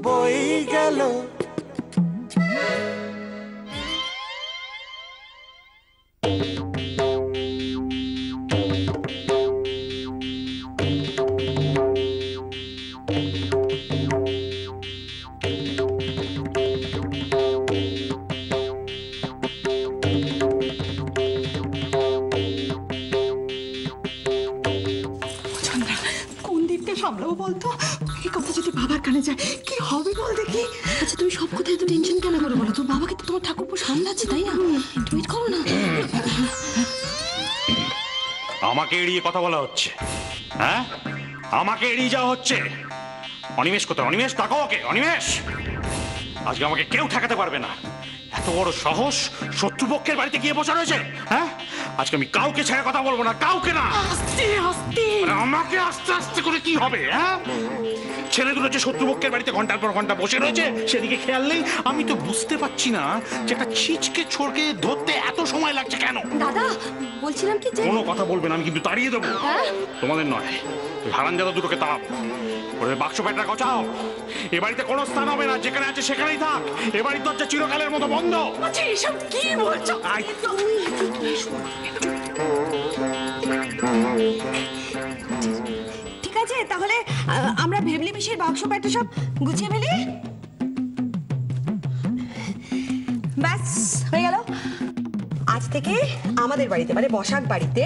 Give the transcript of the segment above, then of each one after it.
বই গেল। সামলাবো বলতো? এই কথা যদি বাবার কানে যায় কি হবে বল দেখি। আচ্ছা তুমি সব কথায় তো টেনশন কেন করো বলো তো? বাবাকে তো তোমার ঠাকুরপো সামলাচ্ছে, তাই না? টুইট করো না। আমাকে এড়িয়ে কথা বলা হচ্ছে, হ্যাঁ? আমাকে এড়িয়ে যাওয়া হচ্ছে। অনিমেষ কোথায়? অনিমেষ, তাকাও ওকে। অনিমেষ, আজকে আমাকে কেউ ঠেকাতে পারবে না। এত বড় সাহস শত্রুপক্ষের বাড়িতে গিয়ে বসা রয়েছে, হ্যাঁ? আজকে আমি কাউকে ছেড়ে কথা বলবো না, কাউকে না। আস্তে আস্তে। আমাকে আস্তে আস্তে করে কি হবে, হ্যাঁ? ছেলে দুটো যে শত্রুপক্ষের বাড়িতে ঘন্টার পর ঘন্টা বসে রয়েছে, সেদিকে খেয়াল নেই। আমি তো বুঝতে পারছি না যে একটা ছিচকে ছোড়কে ধরতে এত সময় লাগছে কেন। দাদা বলছিলাম কি যে কোনো কথা বলবে না, আমি কিন্তু তাড়িয়ে দেবো। তোমাদের নয়, হারামজাদা দুটোকে তাড়াবো। ওদের বাক্স প্যাটরা গচাও। এ বাড়িতে কোনো স্থান হবে না, যেখানে আছে সেখানেই থাক। এ বাড়ির দরজা চিরকালের মতো বন্ধ। আচ্ছা এসব কি বলছো? ঠিক আছে, তাহলে আমরা ভেবলি মিশির বাক্স প্যাটরা সব গুছিয়ে ফেলি। ব্যাস হয়ে গেল। আজ থেকে আমাদের বাড়িতে মানে বসাক বাড়িতে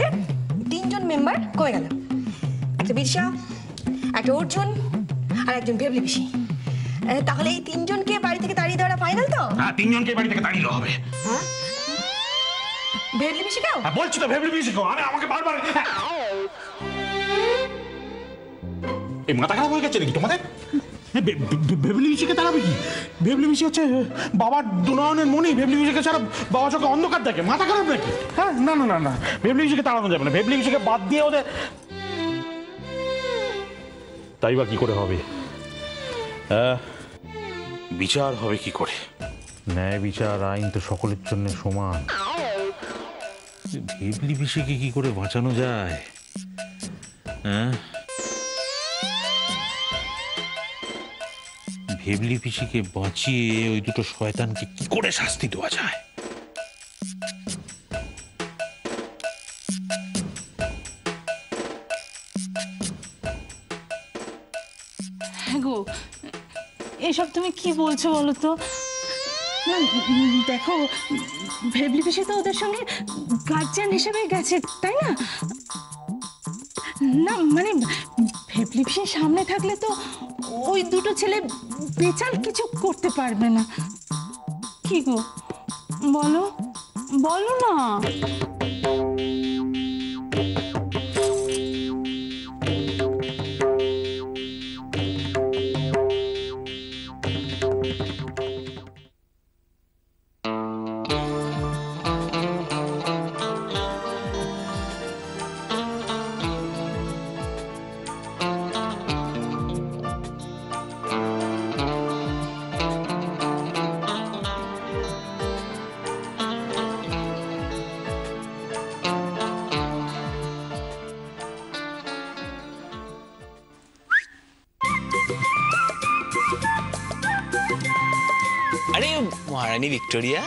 3 জন মেম্বার কমে গেল। একটা বিরসা, একটা অর্জুন আর একজন ভেবলি পিসি। তাহলে এই 3 জনকে বাড়ি থেকে তাড়িয়ে দেওয়া ফাইনাল তো? হ্যাঁ, 3 জনকে বাড়ি থেকে তাড়িয়ে দেওয়া হবে। হ্যাঁ, ভেবলি পিসি কেউ? হ্যাঁ বলছি তো, ভেবলি পিসি কেউ। আরে আমাকে বারবার এই মাথা খারাপ হয়ে গেছে নাকি তোমাদের? ভেবলি মিশিকে তাড়াবে কি? ভেবলি মিশি হচ্ছে বাবার দুনয়নের মনি। ভেবলি মিশিকে ছাড়া বাবা চোখে অন্ধকার দেখে। মাথা খারাপ নাকি? হ্যাঁ, না না না না, ভেবলি মিশিকে তাড়ানো যাবে না। ভেবলি মিশিকে বাদ দিয়ে ওদের তাই বা কি করে হবে? বিচার হবে কি করে? ন্যায় বিচার আইন তো সকলের জন্য সমান। ভেবলি মিশিকে কি করে বাঁচানো যায়? হ্যাঁ, ভেবলি পিসিকে বাঁচিয়ে ওই দুটো শয়তানকে কি করে শাস্তি দেওয়া যায়? হ্যাঁ গো, এসব তুমি কি বলছো বলো তো? না দেখো, ভেবলি পিসি তো ওদের সঙ্গে গার্জিয়ান হিসেবে গেছে, তাই না? না মানে ভেবলি পিসি সামনে থাকলে তো ওই দুটো ছেলে বেচাল কিছু করতে পারবে না। কি গো বলো, বলো না। আরে মহারানী ভিক্টোরিয়া,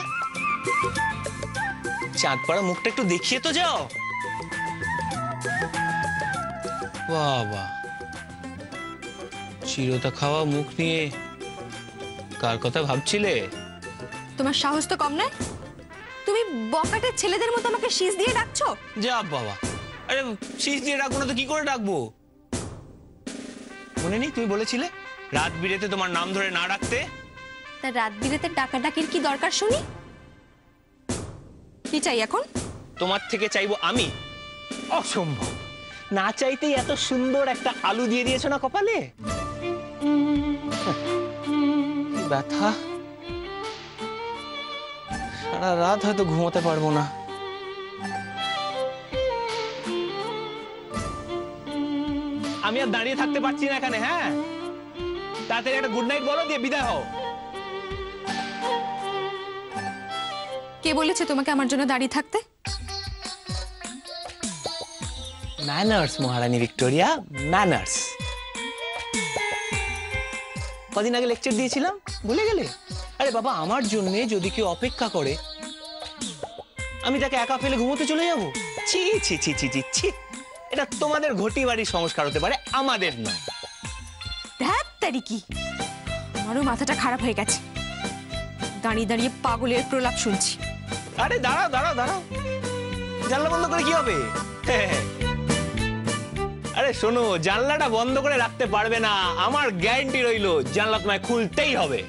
চাঁদপাড়া মুখটা একটু দেখিয়ে তো যাও। বাবা, চিরতা খাওয়া মুখ নিয়ে কার কথা ভাবছিলে? তোমার সাহস তো কম নয়। তুমি বকাটের ছেলেদের মতো আমাকে শীষ দিয়ে ডাকছো? যা বাবা, আরে শীষ দিয়ে ডাকবো না তো কি করে ডাকবো? মনে নেই তুমি বলেছিলে রাত বিরেতে তোমার নাম ধরে না ডাকতে? তা রাত বিরেতে ডাকাডাকির কি দরকার শুনি? কি চাই এখন? তোমার থেকে চাইবো আমি? অসম্ভব। না চাইতেই এত সুন্দর একটা আলু দিয়ে দিয়েছো না কপালে। ব্যথা, সারা রাত হয়তো ঘুমোতে পারবো না। আমি আর দাঁড়িয়ে থাকতে পারছি না এখানে। হ্যাঁ, তাড়াতাড়ি একটা গুড নাইট বলো, দিয়ে বিদায় হও। কে বলেছে তোমাকে আমার জন্য দাঁড়িয়ে থাকতে? ম্যানার্স মহারানী ভিক্টোরিয়া, ম্যানার্স। কদিন আগে লেকচার দিয়েছিলাম, ভুলে গেলে? আরে বাবা, আমার জন্য যদি কেউ অপেক্ষা করে আমি তাকে একা ফেলে ঘুমোতে চলে যাবো? ছি ছি ছি ছি ছি ছি, এটা তোমাদের ঘটি বাড়ির সংস্কার হতে পারে, আমাদের নয়। ধ্যাত তারিকি, আমারও মাথাটা খারাপ হয়ে গেছে, দাঁড়িয়ে দাঁড়িয়ে পাগলের প্রলাপ শুনছি। আরে দাঁড়াও দাঁড়াও দাঁড়াও, জানলা বন্ধ করে কি হবে? আরে শোনো, জানলাটা বন্ধ করে রাখতে পারবে না, আমার গ্যারান্টি রইলো জানলা তোমায় খুলতেই হবে।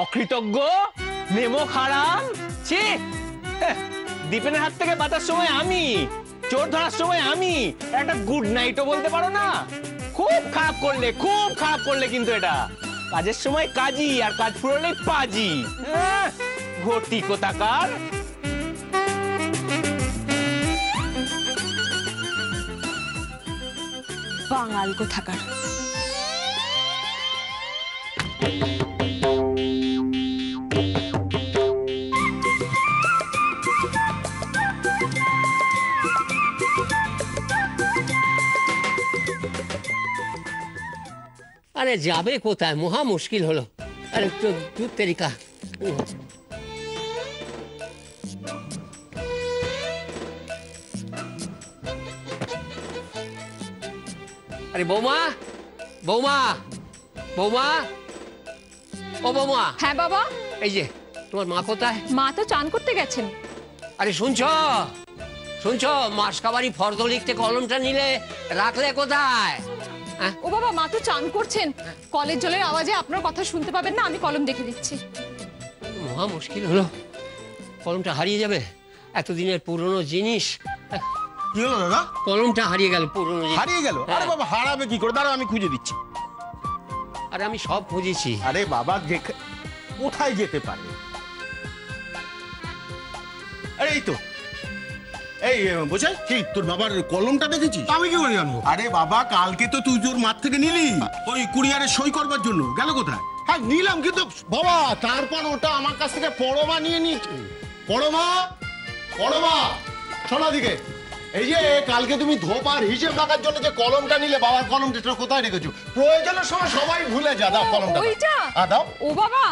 অকৃতজ্ঞ, নেমো খারাপ, ছি! দীপেনের হাত থেকে বাঁচার সময় আমি, চোর ধরার সময় আমি, একটা গুড নাইটও বলতে পারো না? খুব খারাপ করলে, খুব খারাপ করলে কিন্তু এটা। কাজের সময় কাজী, আর কাজ ফুরলে পাজি। ঘটি কোথাকার। বাঙাল কোথাকার। আরে যাবে কোথায়, মহা মুশকিল হলো। আরে তো দুধ তেরিকা। আরে বৌমা, বৌমা, বৌমা, ও বৌমা। হ্যাঁ বাবা। এই যে তোমার মা কোথায়? মা তো চান করতে গেছেন। আরে শুনছো, শুনছো, মাসকাবারি ফর্দ লিখতে কলমটা নিলে রাখলে কোথায়? ও বাবা, মা তো চান করছেন, কলের জলের আওয়াজে আপনার কথা শুনতে পাবেন না, আমি কলম দেখে দিচ্ছি। মহা মুশকিল হলো, কলমটা হারিয়ে যাবে, এতদিনের পুরনো জিনিস। কি হলো দাদা? কলমটা হারিয়ে গেল, পুরনো জিনিস হারিয়ে গেল? আরে বাবা, হারাবে কি করে? দাঁড়াও, আমি খুঁজে দিচ্ছি। আরে আমি সব খুঁজেছি। আরে বাবা, কোথায় যেতে পারে? আরে এই তো, এই বোঝাই কি, তোর বাবার কলমটা দেখেছিস? আমি কি করে জানবো? আরে বাবা, কালকে তো তুই তোর মাঠ থেকে নিলি ওই কুরিয়ারে সই করবার জন্য, গেল কোথায়? হ্যাঁ নিলাম, কিন্তু বাবা তারপর ওটা আমার কাছ থেকে পড়মা নিয়ে নিয়েছে। পড়মা, পড়মা, শোনো দিকে, এই যে কালকে তুমি ধোপার হিসেব রাখার জন্য যে কলমটা নিলে, বাবার কলমটা কোথায় রেখেছো? প্রয়োজনের সময় সবাই ভুলে যা। দাও কলমটা। ওইটা? দাও। ও বাবা,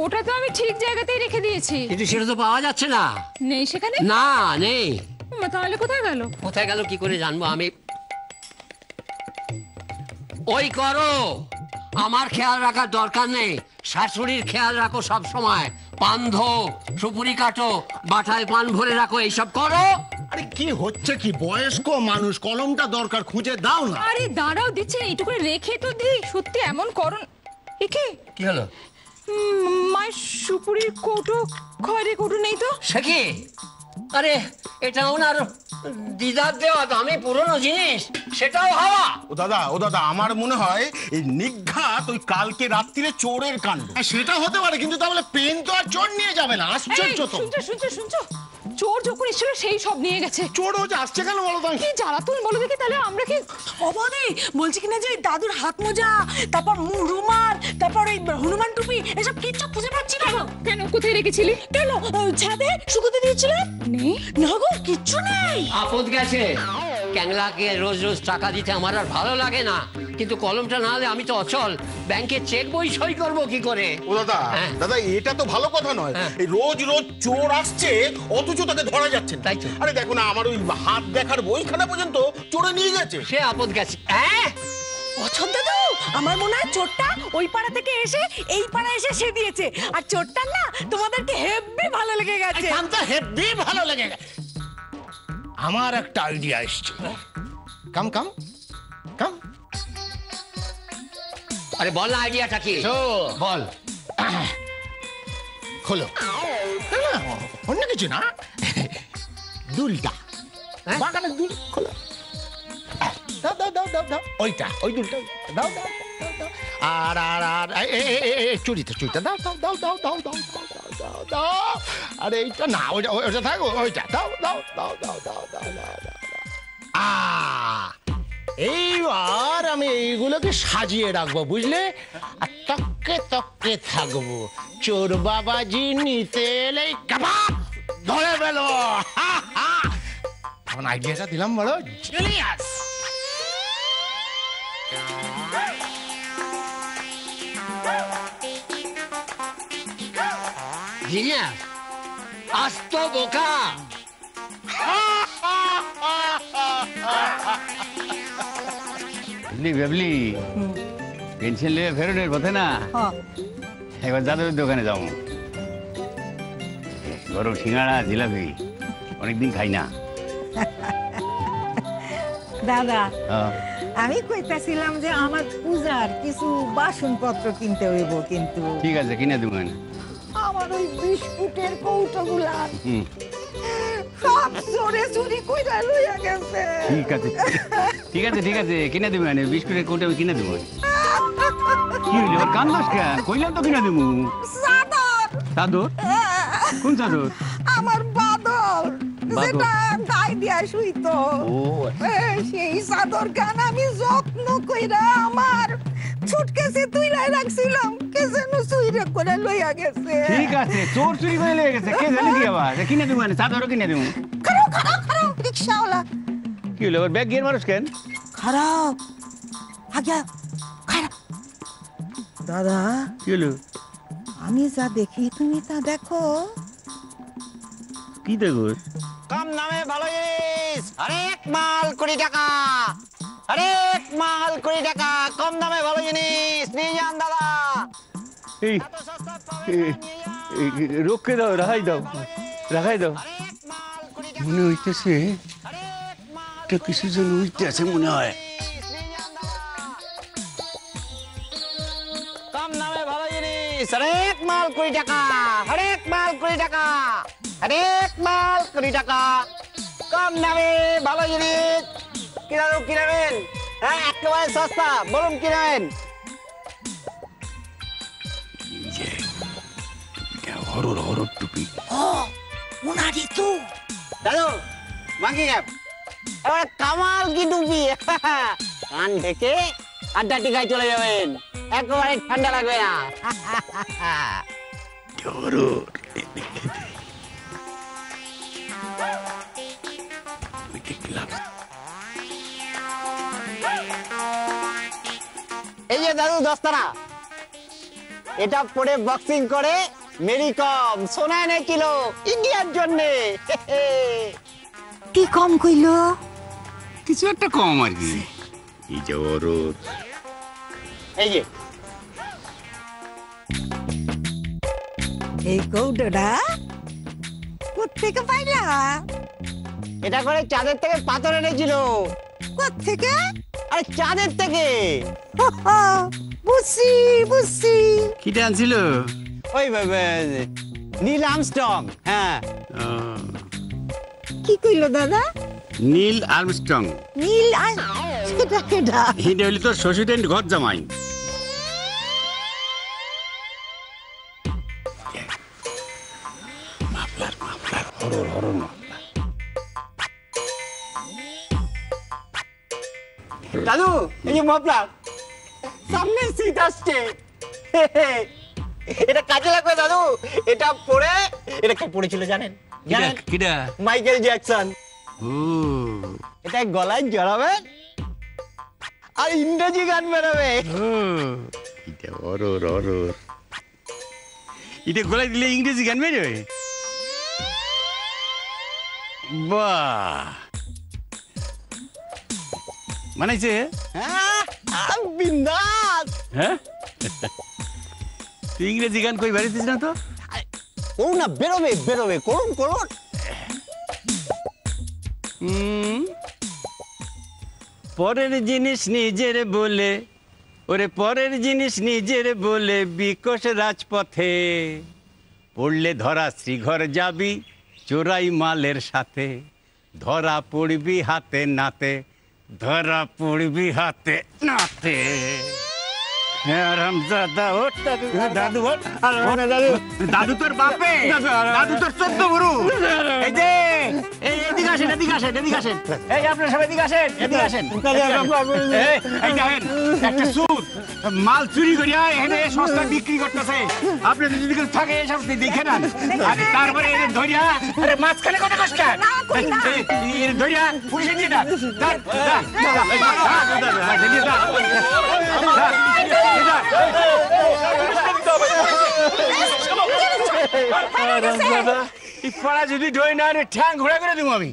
ওটা তো আমি ঠিক জায়গাতেই রেখে দিয়েছি। কিন্তু সেটা তো পাওয়া যাচ্ছে না। নেই সেখানে? না, নেই। তাহলে কোথায় গেল? কোথায় গেল কি করে জানবো আমি? ওই করো, আমার খেয়াল রাখার দরকার নেই, শাশুড়ির খেয়াল রাখো সব সময়। পান ধো, সুপুরি কাটো, বাটায় পান ভরে রাখো, এইসব করো। আরে কি হচ্ছে কি, বয়স্ক মানুষ, কলমটা দরকার, খুঁজে দাও না। আরে দাঁড়াও, দিচ্ছে, এইটুকু রেখে তো দিই। সত্যি এমন করুন। একে কি হলো? মায়ের সুপুরির কৌটো, খয়ের কৌটো নেই তো? সে কি? আরে এটা ওনার দিদার দেওয়া দামি পুরনো জিনিস, সেটাও হাওয়া। ও দাদা, আমার মনে হয় এই নিঘাত ওই কালকে রাত্রিরে চোরের কাণ্ড। হ্যাঁ, সেটা হতে পারে, কিন্তু তাহলে পেন তো আর চোর নিয়ে যাবে না। আশ্চর্য তো। শুনছো, চোর যখন এসেছিল সেই সব নিয়ে গেছে। চোর হচ্ছে আসছে কেন বলো তো? কি জ্বালাতন বলো দেখি, তাহলে আমরা কি? অবাধে বলছি কিনা যে দাদুর হাত মোজা, তারপর রুমাল, তারপর এই হনুমান টুপি, এসব কিচ্ছু খুঁজে পাচ্ছি না। কেন, কোথায় রেখেছিলি? কেন, ছাদে শুকোতে দিয়েছিলাম। নেই না গো, কিচ্ছু নেই। আপদ গেছে। ক্যাংলাকে রোজ রোজ টাকা দিতে আমার আর ভালো লাগে না, কিন্তু কলমটা না হলে আমি তো অচল। ব্যাংকে চেক বই সই করবো কি করে? ও দাদা, দাদা এটা তো ভালো কথা নয়। এই রোজ রোজ চোর আসছে, অথচ তাকে ধরা যাচ্ছে না। তাই তো। আরে দেখো না, আমার ওই হাত দেখার বইখানা পর্যন্ত চোরে নিয়ে গেছে। সে আপদ গেছে। অছর দাদু, আমার মনে হয় চোরটা ওই পাড়া থেকে এসে এই পাড়া এসে সে দিয়েছে, আর চোরটার না তোমাদেরকে হেব্বি ভালো লেগে গেছে। কামটা হেব্বি ভালো লেগে গেছে। আমার একটা আইডিয়া এসছে। কাম কাম কাম। আরে বল না, আইডিয়াটা কি? বল। খোলো। অন্য কিছু না, দুলটা, বাগানের দুল খোলো। দাও দাও দাও দাও দাও, ওইটা, ওই দুলটা দাও দাও দাও দাও। আর আর আর চুরিটা দাও দাও দাও দাও দাও দাও দাও দাও দাও। আরে এইটা না, ওইটা ওইটা থাকো, ওইটা দাও দাও দাও দাও দাও দাও দাও দাও। এইবার আমি এইগুলোকে সাজিয়ে রাখবো, বুঝলে? আর তককে তককে থাকবো। চোর বাবাজি নিতে এলেই কাবাব ধরে ফেলো। এখন আইডিয়াটা দিলাম বড় জিনিয়াস। জিনিয়াস আস্ত বোকা। বেবলি পেনশন নিয়ে ফেরনের পথে না একবার যাদবের দোকানে যাবো, গরম সিঙ্গাড়া জিলাপি অনেকদিন খাই না। দাদা আমি কইতাছিলাম যে আমার পূজার কিছু বাসনপত্র কিনতে হইব, কিন্তু ঠিক আছে কিনে দেবো। আমার ওই বিস্কুটের কৌটোগুলা সব চোরে চুরি কইরা লইয়া গেছে। ঠিক আছে ঠিক আছে ঠিক আছে কিনে দেবো, বিস্কুটের কৌটা আমি কিনে দেবো। কি হইল কান্দাস কে? কইলাম তো কিনে দেবো। চাদর। চাদর? কোন চাদর? আমার বাদর যেটা গায়ে দিয়া শুইতো, সেই চাদর গান আমি যত্ন কইরা আমার ছুটকেছে তুইলাই রাখছিলাম, কে যেন চুরি করে লইয়া গেছে। ঠিক আছে চোর চুরি করে লইয়া গেছে, কে জানে কি আবার কিনে দেবো, চাদরও কিনে দেবো। খারাপ খারাপ খারাপ রিক্সাওয়ালা। কি হলো ব্যাগ গিয়ে মানুষ কেন? খারাপ আজ্ঞা খারাপ। দাদা কি হলো? আমি যা দেখি তুমি তা দেখো। কি দেখো? কম দামে ভালো জিনিস, হরেক মাল 20 টাকা, হরেক মাল 20 টাকা, কম দামে ভালো জিনিস নিয়ে যান দাদা। এই রোকে দাও, রাখাই দাও, রাখাই দাও। মনে হইতেছে কিছু জন হইতেছে মনে হয়। কম দামে ভালো জিনিস, হরেক মাল 20 টাকা, হরেক মাল 20 টাকা, হরেক মাল 20 টাকা, কম দামে ভালো জিনিস। কি নেবেন? হ্যাঁ একেবারে সস্তা, বলুন কি নেবেন? হরর হরর টুপি। ওনারই তো দাদু মাঙ্কি ক্যাপ, এবারে কামাল কি টুপি, কান ঢেকে আড্ডা টিকায় চলে যাবেন, একেবারে ঠান্ডা লাগবে না। এই যে দাদু দস্তানা, এটা পরে বক্সিং করে মেরি কম সোনা এনেছিল ইন্ডিয়ার জন্য। কি কম কইলো? কিছু একটা কম আর কি। এই যে হরর, এই যে এই কৌটোটা কোত্থেকে পাইলা? এটা করে চাঁদের থেকে পাথর এনেছিল। কোত্থেকে? আরে চাঁদের থেকে। বুঝছি বুঝছি। কিটা আনছিল? ওই নীল আর্মস্ট্রং। হ্যাঁ কি কইলো দাদা? Neil Armstrong. নীল সেটা কেডা? এটা হইলে তোর শ্বশুরের ঘর জামাই। Muffler muffler horror horror muffler. দাদু এই যে মাফলার, সামনে শীত আসছে, এটা কাজে লাগবে দাদু। এটা পরে, এটা কে পড়েছিল জানেন? জানেন কিডা? Michael Jackson. ও এটা গলায় জড়াবে আর ইংরেজি গান বেরোবে। এটা হরর হরর। এটা গলায় দিলে ইংরেজি গান বেরোবে? বাহ মানাইছে। হ্যাঁ বিন্দাস। হ্যাঁ তুই ইংরেজি গান কই বাড়িতেছিস না তো? করুন না, বেরোবে বেরোবে, করুন করুন। পরের জিনিস নিজের বলে, ওরে পরের জিনিস নিজের বলে বিকশ রাজপথে পড়লে ধরা শ্রীঘর যাবি চোরাই মালের সাথে, ধরা পড়বি হাতে নাতে, ধরা পড়বি হাতে নাতে। দাদু দাদু তোর বাপে, দাদু তোর 14 গুরু। এই যে এদিকে আসেন, এদিকে আসেন, এদিকে আসেন। এই আপনারা সবাই এদিকে আসেন, এদিকে আসেন। এই দেখেন একটা সুদ মাল চুরি করিয়া এখানে সস্তা বিক্রি করতেছে। আপনি যদি থাকে এসব দেখে নেন, তারপরে এদের ধরিয়া, আরে মাঝখানে কথা কষ্ট ধরিয়া পুলিশে দিয়ে দেন। রামজাদা এই পাড়া যদি ডই না রে ঠ্যাং ঘোরা করে দিব আমি।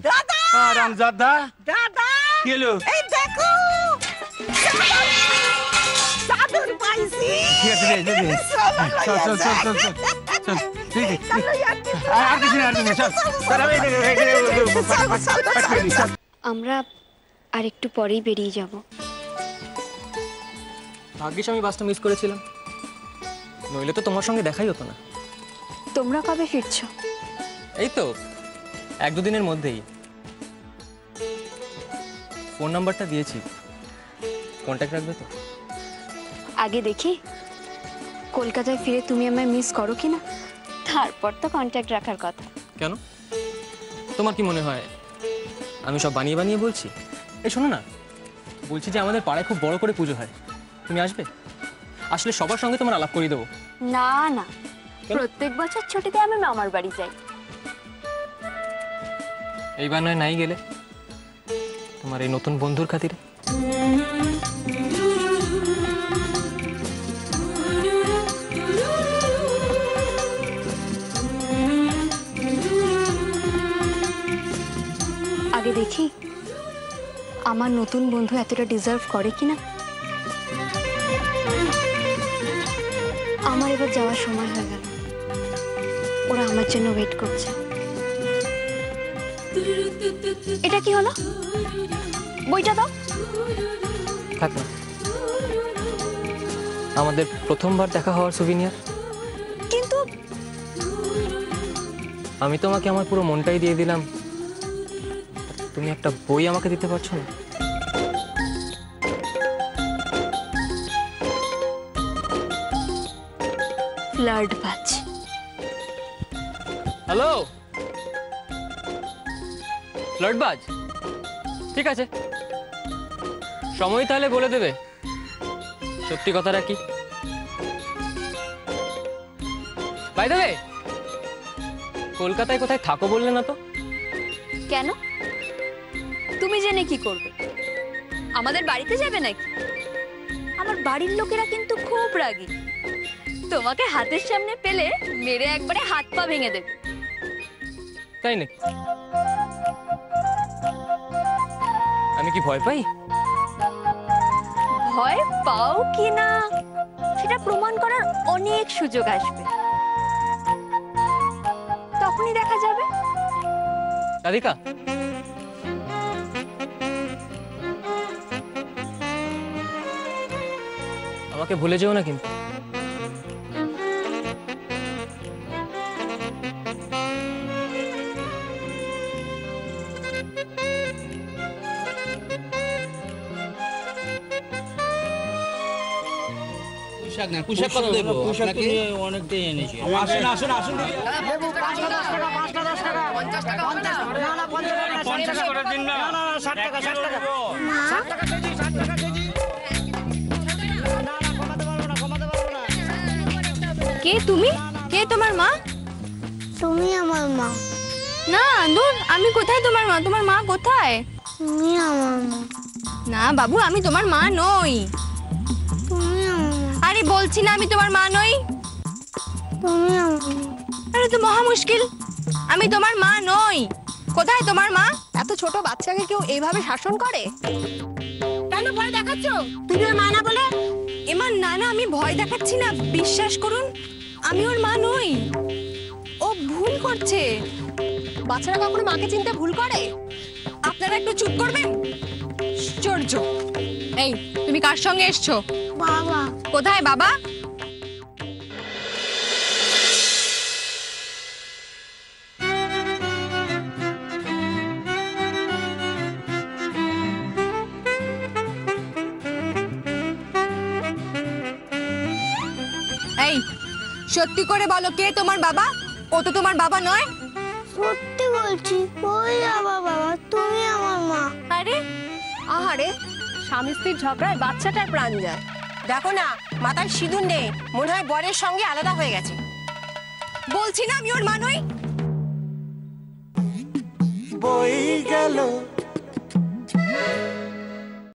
রামজাদা দাদা কি হলো? এই দেখো চাদর পাইছি। ঠিক আছে দে দে চল চল চল চল চল চল ঠিক আছে আর কিছু না চল চল চল। আমরা আর একটু পরেই বেরিয়ে যাব। ভাগ্যিস আমি বাসটা মিস করেছিলাম, নইলে তো তোমার সঙ্গে দেখাই হতো না। তোমরা কবে ফিরছো? এই তো 1-2 দিনের মধ্যেই। ফোন নাম্বারটা দিয়েছি, কন্ট্যাক্ট রাখবে তো? আগে দেখি কলকাতায় ফিরে তুমি আমায় মিস করো কিনা, তারপর তো কন্ট্যাক্ট রাখার কথা। কেন, তোমার কি মনে হয় আমি সব বানিয়ে বানিয়ে বলছি? এই শোনো না, বলছি যে আমাদের পাড়ায় খুব বড় করে পুজো হয়, তুমি আসবে? আসলে সবার সঙ্গে তোমার আলাপ করিয়ে দেবো। না না, প্রত্যেক বছর ছুটিতে আমি মামার বাড়ি যাই। এইবার নয় নাই গেলে তোমার এই নতুন বন্ধুর খাতিরে। আগে দেখি আমার নতুন বন্ধু এতটা ডিজার্ভ করে কিনা। আমার এবার যাওয়ার সময় হয়ে গেল, ওরা আমার জন্য ওয়েট করছে। এটা কি হলো? বইটা দাও। থাক না, আমাদের প্রথমবার দেখা হওয়ার সুভিনিয়ার। কিন্তু আমি তোমাকে আমার পুরো মনটাই দিয়ে দিলাম, তুমি একটা বই আমাকে দিতে পারছো না? ফ্লার্টবাজ। হ্যালো, ফ্লার্টবাজ, ঠিক আছে, সময় তাহলে বলে দেবে সত্যি কথাটা কি। বাই দ্য ওয়ে, কলকাতায় কোথায় থাকো বললে না তো? কেন, তুমি জেনে কি করবে? আমাদের বাড়িতে যাবে নাকি? আমার বাড়ির লোকেরা কিন্তু খুব রাগী, তোমাকে হাতের সামনে পেলে মেরে একবারে হাত পা ভেঙে দেবে। তাই নাকি? আমি কি ভয় পাই? ভয় পাও কি না সেটা প্রমাণ করার অনেক সুযোগ আসবে, তখনই দেখা যাবে। রাধিকা, আমাকে ভুলে যেও না কিন্তু। পোশাক কত দেবো? পোশাক অনেকটাই এনেছি। আসুন আসুন আসুন। কে তুমি? কে তোমার মা? তুমি আমার মা। না দূর, আমি কোথায় তোমার মা? তোমার মা কোথায়? তুমি আমার মা। না বাবু, আমি তোমার মা নই। তুমি আমার মা। আরে বলছি না আমি তোমার মা নই। তুমি আমার মা। আরে তো মহা মুশকিল, আমি তোমার মা নই। কোথায় তোমার মা? এত ছোট বাচ্চাকে কেউ এইভাবে শাসন করে? কেন ভয় দেখাচ্ছ? তুমি ওর মা না বলে? এমা না না, আমি ভয় দেখাচ্ছি না, বিশ্বাস করুন আমি ওর মা নই। ও ভুল করছে। বাচ্চারা কখনো মাকে চিনতে ভুল করে? আপনারা একটু চুপ করবেন? আশ্চর্য। এই তুমি কার সঙ্গে এসছো? বাবা। কোথায় বাবা? এই সত্যি করে বলো, কে তোমার বাবা? ও তো তোমার বাবা নয়। সত্যি বলছি, ওই আমার বাবা, তুমি আমার মা। আরে আহারে, স্বামী স্ত্রীর ঝগড়ায় বাচ্চাটার প্রাণ যায়। দেখো না, মাথায় সিঁদুর নেই, মনে হয় বরের সঙ্গে আলাদা হয়ে গেছে। বলছি না আমি ওর মা নই। বই গেল